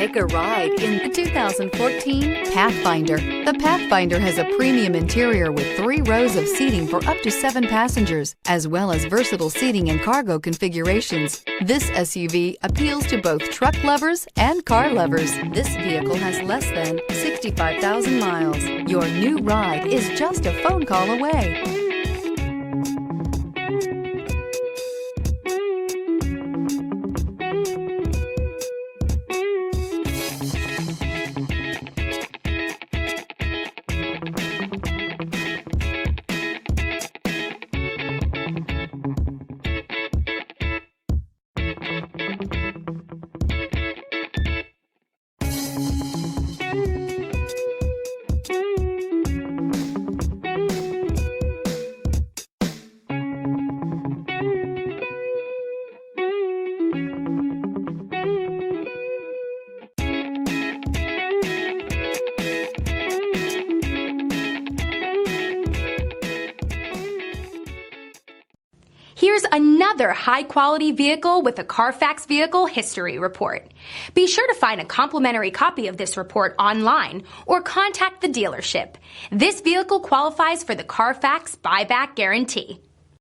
Take a ride in the 2014 Pathfinder. The Pathfinder has a premium interior with 3 rows of seating for up to 7 passengers, as well as versatile seating and cargo configurations. This SUV appeals to both truck lovers and car lovers. This vehicle has less than 65,000 miles. Your new ride is just a phone call away. Here's another high-quality vehicle with a Carfax Vehicle History Report. Be sure to find a complimentary copy of this report online or contact the dealership. This vehicle qualifies for the Carfax Buyback Guarantee.